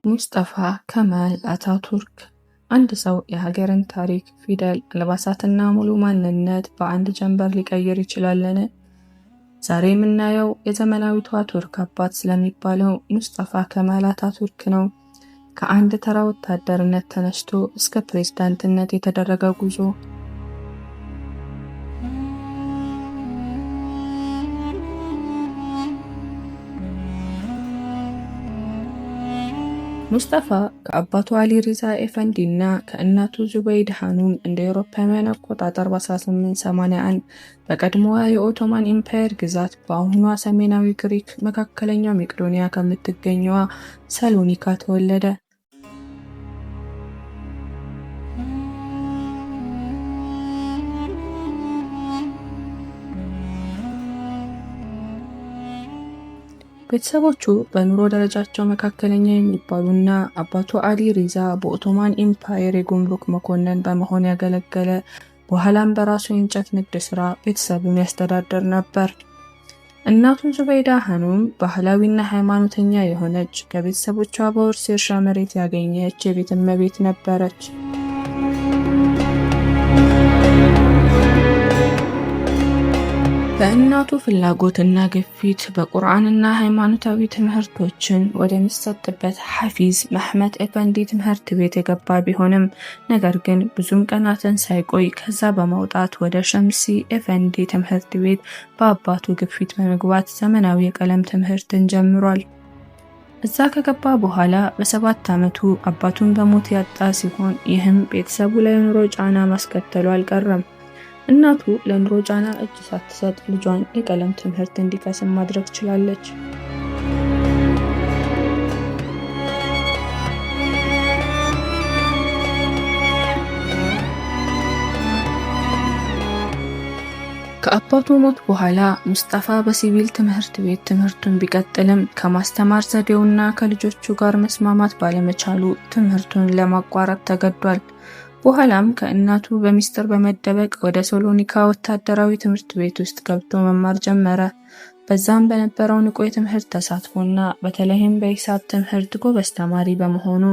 ሙስጠፋ ከማል አታቱርክ አንድ ሰው የሀገርን ታሪክ፣ ፊደል፣ አልባሳትና ሙሉ ማንነት በአንድ ጀንበር ሊቀይር ይችላልን? ዛሬ የምናየው የዘመናዊቷ ቱርክ አባት ስለሚባለው ሙስጠፋ ከማል አታቱርክ ነው። ከአንድ ተራ ወታደርነት ተነስቶ እስከ ፕሬዝዳንትነት የተደረገ ጉዞ። ሙስጠፋ ከአባቱ አሊ ሪዛ ኤፈንዲ እና ከእናቱ ዙበይድ ሃኑም እንደ አውሮፓውያን አቆጣጠር በ1881 በቀድሞዋ የኦቶማን ኢምፓየር ግዛት በአሁኗ ሰሜናዊ ግሪክ መካከለኛው መቄዶንያ ከምትገኘዋ ሰሎኒካ ተወለደ። ቤተሰቦቹ በኑሮ ደረጃቸው መካከለኛ የሚባሉና አባቱ አሊ ሪዛ በኦቶማን ኢምፓየር የጉምሩክ መኮንን በመሆን ያገለገለ፣ በኋላም በራሱ የእንጨት ንግድ ስራ ቤተሰቡን ያስተዳድር ነበር። እናቱ ዙበይዳ ሃኑም ባህላዊና ሃይማኖተኛ የሆነች ከቤተሰቦቿ በውርስ የእርሻ መሬት ያገኘች የቤት እመቤት ነበረች። በእናቱ ፍላጎትና ግፊት በቁርአንና ሃይማኖታዊ ትምህርቶችን ወደሚሰጥበት ሐፊዝ መሕመድ ኤፈንዲ ትምህርት ቤት የገባ ቢሆንም ነገር ግን ብዙም ቀናትን ሳይቆይ ከዛ በመውጣት ወደ ሸምሲ ኤፈንዲ ትምህርት ቤት በአባቱ ግፊት በመግባት ዘመናዊ የቀለም ትምህርትን ጀምሯል። እዛ ከገባ በኋላ በ7 ዓመቱ አባቱን በሞት ያጣ ሲሆን ይህም ቤተሰቡ ላይ ኑሮ ጫና ማስከተሉ አልቀረም። እናቱ ለኑሮ ጫና እጅ ሳትሰጥ ልጇን የቀለም ትምህርት እንዲቀስም ማድረግ ችላለች። ከአባቱ ሞት በኋላ ሙስጠፋ በሲቪል ትምህርት ቤት ትምህርቱን ቢቀጥልም ከማስተማር ዘዴውና ከልጆቹ ጋር መስማማት ባለመቻሉ ትምህርቱን ለማቋረጥ ተገዷል። በኋላም ከእናቱ በሚስጥር በመደበቅ ወደ ሶሎኒካ ወታደራዊ ትምህርት ቤት ውስጥ ገብቶ መማር ጀመረ። በዛም በነበረው ንቁ የትምህርት ተሳትፎና በተለይም በሂሳብ ትምህርት ጎበዝ ተማሪ በመሆኑ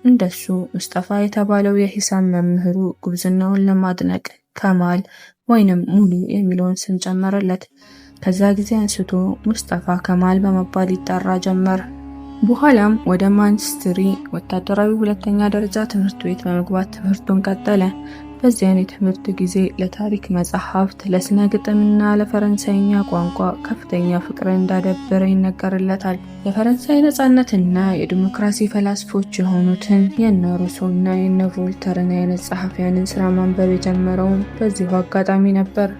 እንደሱ ሙስጠፋ የተባለው የሂሳብ መምህሩ ጉብዝናውን ለማድነቅ ከማል ወይንም ሙሉ የሚለውን ስም ጨመረለት። ከዛ ጊዜ አንስቶ ሙስጠፋ ከማል በመባል ይጠራ ጀመር። በኋላም ወደ ማንችስተር ወታደራዊ ሁለተኛ ደረጃ ትምህርት ቤት በመግባት ትምህርቱን ቀጠለ። በዚያን የትምህርት ጊዜ ለታሪክ መጽሐፍት፣ ለስነ ግጥምና ለፈረንሳይኛ ቋንቋ ከፍተኛ ፍቅርን እንዳዳበረ ይነገርለታል። የፈረንሳይ ነጻነትና የዲሞክራሲ ፈላስፎች የሆኑትን የነ ሩሶና የነ ቮልተርን አይነት ጸሐፊያንን ስራ ማንበብ የጀመረውም በዚሁ አጋጣሚ ነበር።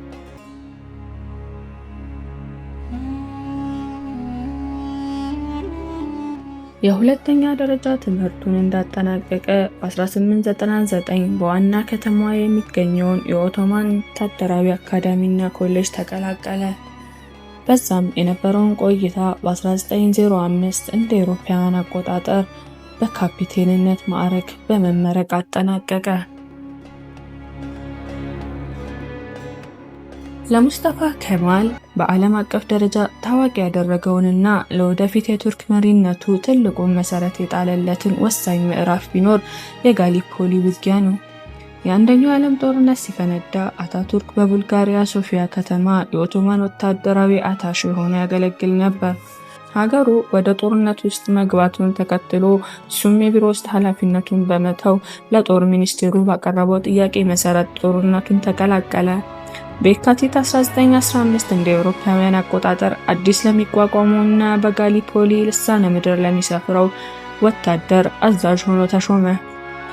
የሁለተኛ ደረጃ ትምህርቱን እንዳጠናቀቀ በ1899 በዋና ከተማዋ የሚገኘውን የኦቶማን ወታደራዊ አካዳሚና ኮሌጅ ተቀላቀለ። በዛም የነበረውን ቆይታ በ1905 እንደ አውሮፓውያን አቆጣጠር በካፒቴንነት ማዕረግ በመመረቅ አጠናቀቀ። ለሙስጠፋ ከማል በዓለም አቀፍ ደረጃ ታዋቂ ያደረገውንና ለወደፊት የቱርክ መሪነቱ ትልቁን መሰረት የጣለለትን ወሳኝ ምዕራፍ ቢኖር የጋሊፖሊ ውጊያ ነው። የአንደኛው ዓለም ጦርነት ሲፈነዳ አታቱርክ በቡልጋሪያ ሶፊያ ከተማ የኦቶማን ወታደራዊ አታሼ ሆኖ ያገለግል ነበር። ሀገሩ ወደ ጦርነት ውስጥ መግባቱን ተከትሎ እሱም የቢሮ ውስጥ ኃላፊነቱን በመተው ለጦር ሚኒስቴሩ ባቀረበው ጥያቄ መሰረት ጦርነቱን ተቀላቀለ። በየካቲት 1915 እንደ አውሮፓውያን አቆጣጠር አዲስ ለሚቋቋመውና በጋሊፖሊ ልሳነ ምድር ለሚሰፍረው ወታደር አዛዥ ሆኖ ተሾመ።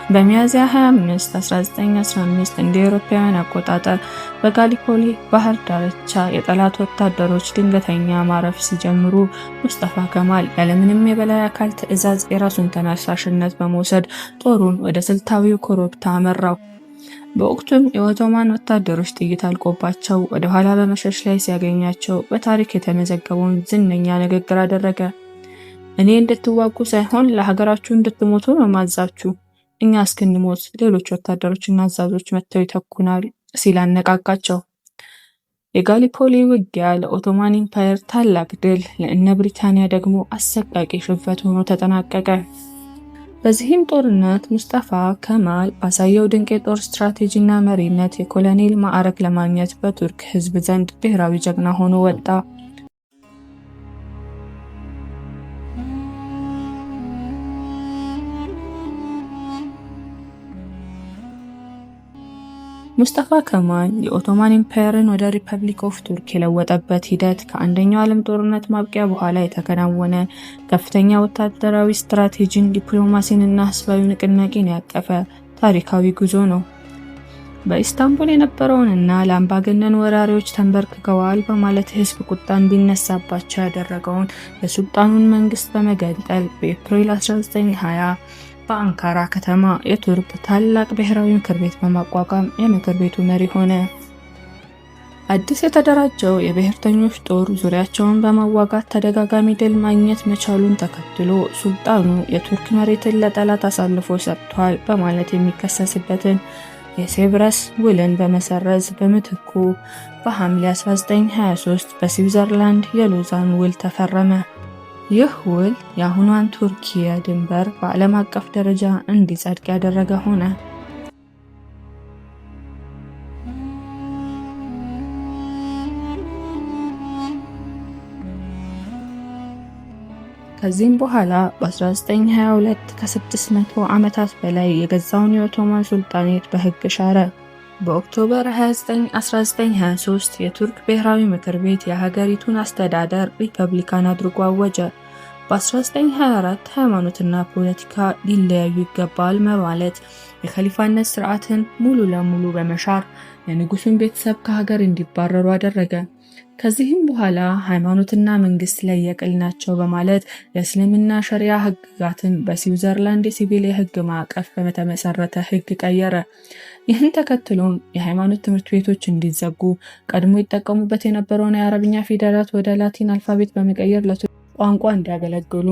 በሚያዝያ 25 1915 እንደ አውሮፓውያን አቆጣጠር በጋሊፖሊ ባህር ዳርቻ የጠላት ወታደሮች ድንገተኛ ማረፍ ሲጀምሩ ሙስጠፋ ከማል ያለምንም የበላይ አካል ትዕዛዝ የራሱን ተነሳሽነት በመውሰድ ጦሩን ወደ ስልታዊው ኮረብታ አመራው። በወቅቱም የኦቶማን ወታደሮች ጥይት አልቆባቸው ወደ ኋላ በመሸሽ ላይ ሲያገኛቸው በታሪክ የተመዘገበውን ዝነኛ ንግግር አደረገ። እኔ እንድትዋጉ ሳይሆን ለሀገራችሁ እንድትሞቱ ነው ማዛችሁ። እኛ እስክንሞት ሌሎች ወታደሮችና አዛዦች መጥተው ይተኩናል ሲል አነቃቃቸው። የጋሊፖሊ ውጊያ ለኦቶማን ኢምፓየር ታላቅ ድል፣ ለእነ ብሪታንያ ደግሞ አሰቃቂ ሽንፈት ሆኖ ተጠናቀቀ። በዚህም ጦርነት ሙስጠፋ ከማል ባሳየው ድንቅ የጦር ስትራቴጂና መሪነት የኮሎኔል ማዕረግ ለማግኘት በቱርክ ሕዝብ ዘንድ ብሔራዊ ጀግና ሆኖ ወጣ። ሙስጠፋ ከማል የኦቶማን ኢምፓየርን ወደ ሪፐብሊክ ኦፍ ቱርክ የለወጠበት ሂደት ከአንደኛው ዓለም ጦርነት ማብቂያ በኋላ የተከናወነ ከፍተኛ ወታደራዊ ስትራቴጂን፣ ዲፕሎማሲንና ህዝባዊ ንቅናቄን ያቀፈ ታሪካዊ ጉዞ ነው። በኢስታንቡል የነበረውንና ለአምባገነን ወራሪዎች ተንበርክከዋል በማለት ህዝብ ቁጣ እንዲነሳባቸው ያደረገውን የሱልጣኑን መንግስት በመገንጠል በኤፕሪል 1920 በአንካራ ከተማ የቱርክ ታላቅ ብሔራዊ ምክር ቤት በማቋቋም የምክር ቤቱ መሪ ሆነ። አዲስ የተደራጀው የብሔርተኞች ጦር ዙሪያቸውን በመዋጋት ተደጋጋሚ ድል ማግኘት መቻሉን ተከትሎ ሱልጣኑ የቱርክ መሬትን ለጠላት አሳልፎ ሰጥቷል በማለት የሚከሰስበትን የሴቭረስ ውልን በመሰረዝ በምትኩ በሐምሌ 1923 በስዊዘርላንድ የሎዛን ውል ተፈረመ። ይህ ውል የአሁኗን ቱርኪየ ድንበር በዓለም አቀፍ ደረጃ እንዲጸድቅ ያደረገ ሆነ። ከዚህም በኋላ በ1922 ከ600 ዓመታት በላይ የገዛውን የኦቶማን ሱልጣኔት በሕግ ሻረ። በኦክቶበር 29 1923 የቱርክ ብሔራዊ ምክር ቤት የሀገሪቱን አስተዳደር ሪፐብሊካን አድርጎ አወጀ። በ1924 ሃይማኖትና ፖለቲካ ሊለያዩ ይገባል በማለት የኸሊፋነት ስርዓትን ሙሉ ለሙሉ በመሻር የንጉሱን ቤተሰብ ከሀገር እንዲባረሩ አደረገ። ከዚህም በኋላ ሃይማኖትና መንግስት ለየቅል ናቸው በማለት የእስልምና ሸሪያ ህግጋትን በስዊዘርላንድ የሲቪል የህግ ማዕቀፍ በተመሰረተ ህግ ቀየረ። ይህን ተከትሎም የሃይማኖት ትምህርት ቤቶች እንዲዘጉ፣ ቀድሞ ይጠቀሙበት የነበረውን የአረብኛ ፊደላት ወደ ላቲን አልፋቤት በመቀየር ለቱርክ ቋንቋ እንዲያገለግሉ፣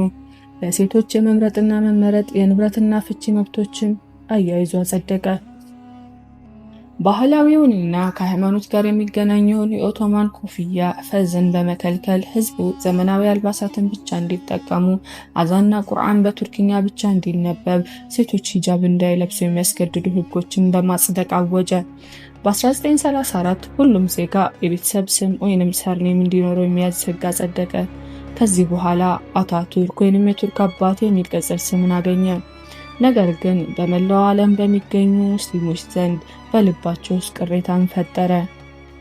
ለሴቶች የመምረጥና መመረጥ የንብረትና ፍቺ መብቶችን አያይዞ አጸደቀ። ባህላዊውንና ከሃይማኖት ጋር የሚገናኘውን የኦቶማን ኮፍያ ፈዝን በመከልከል ህዝቡ ዘመናዊ አልባሳትን ብቻ እንዲጠቀሙ፣ አዛንና ቁርአን በቱርክኛ ብቻ እንዲነበብ፣ ሴቶች ሂጃብ እንዳይለብሱ የሚያስገድዱ ህጎችን በማጽደቅ አወጀ። በ1934 ሁሉም ዜጋ የቤተሰብ ስም ወይንም ሰርኔም እንዲኖረው የሚያዝ ህግ አጸደቀ። ከዚህ በኋላ አታቱርክ ወይንም የቱርክ አባት የሚል ቅጽል ስምን አገኘ። ነገር ግን በመላው ዓለም በሚገኙ ሙስሊሞች ዘንድ በልባቸው ውስጥ ቅሬታን ፈጠረ።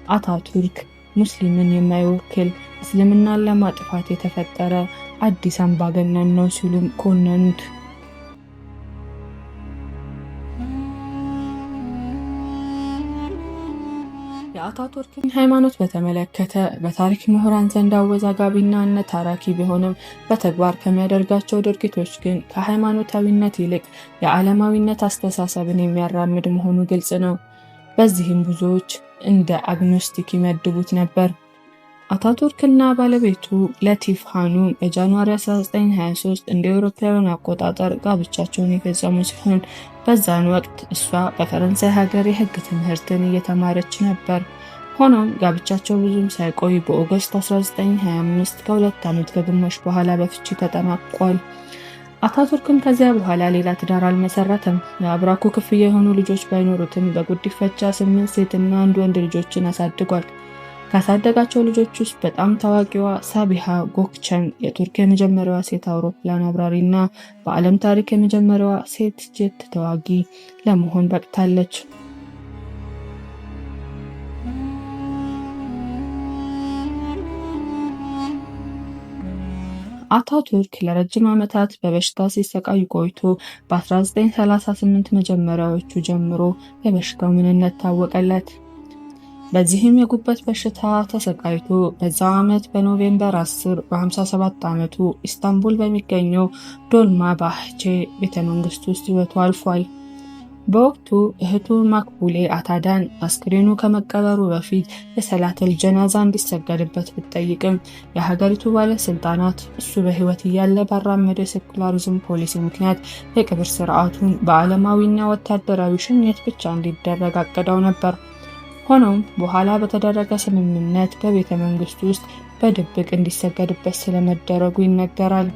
አታቱርክ ሙስሊምን የማይወክል እስልምናን ለማጥፋት የተፈጠረ አዲስ አምባገነን ነው ሲሉም ኮነኑት። የአታቱርክን ሃይማኖት በተመለከተ በታሪክ ምሁራን ዘንድ አወዛጋቢና አነታራኪ ቢሆንም በተግባር ከሚያደርጋቸው ድርጊቶች ግን ከሃይማኖታዊነት ይልቅ የዓለማዊነት አስተሳሰብን የሚያራምድ መሆኑ ግልጽ ነው። በዚህም ብዙዎች እንደ አግኖስቲክ ይመድቡት ነበር። አታቱርክና ባለቤቱ ለቲፍ ሃኑም በጃንዋሪ 1923 እንደ አውሮፓውያን አቆጣጠር ጋብቻቸውን የፈጸሙ ሲሆን በዛን ወቅት እሷ በፈረንሳይ ሀገር የህግ ትምህርትን እየተማረች ነበር። ሆኖም ጋብቻቸው ብዙም ሳይቆይ በኦገስት 1925 ከ2 ዓመት ከግማሽ በኋላ በፍቺ ተጠናቋል። አታቱርክም ከዚያ በኋላ ሌላ ትዳር አልመሰረተም። የአብራኩ ክፍያ የሆኑ ልጆች ባይኖሩትም በጉዲፈቻ 8 ሴትና 1 ወንድ ልጆችን አሳድጓል። ካሳደጋቸው ልጆች ውስጥ በጣም ታዋቂዋ ሳቢሃ ጎክቸን የቱርክ የመጀመሪያዋ ሴት አውሮፕላን አብራሪና በዓለም ታሪክ የመጀመሪያዋ ሴት ጄት ተዋጊ ለመሆን በቅታለች። አታቱርክ ለረጅም ዓመታት በበሽታ ሲሰቃይ ቆይቶ በ1938 መጀመሪያዎቹ ጀምሮ የበሽታው ምንነት ታወቀለት። በዚህም የጉበት በሽታ ተሰቃይቶ በዛው ዓመት በኖቬምበር 10 በ57 ዓመቱ ኢስታንቡል በሚገኘው ዶልማባህቼ ቤተመንግስት ውስጥ ሕይወቱ አልፏል። በወቅቱ እህቱ ማክቡሌ አታዳን አስክሬኑ ከመቀበሩ በፊት የሰላተል ጀናዛ እንዲሰገድበት ብትጠይቅም የሀገሪቱ ባለስልጣናት እሱ በህይወት እያለ ባራመደው የሴኩላሪዝም ፖሊሲ ምክንያት የቅብር ስርዓቱን በዓለማዊና ወታደራዊ ሽኝት ብቻ እንዲደረግ አቅደው ነበር። ሆኖም በኋላ በተደረገ ስምምነት በቤተ መንግስቱ ውስጥ በድብቅ እንዲሰገድበት ስለመደረጉ ይነገራል።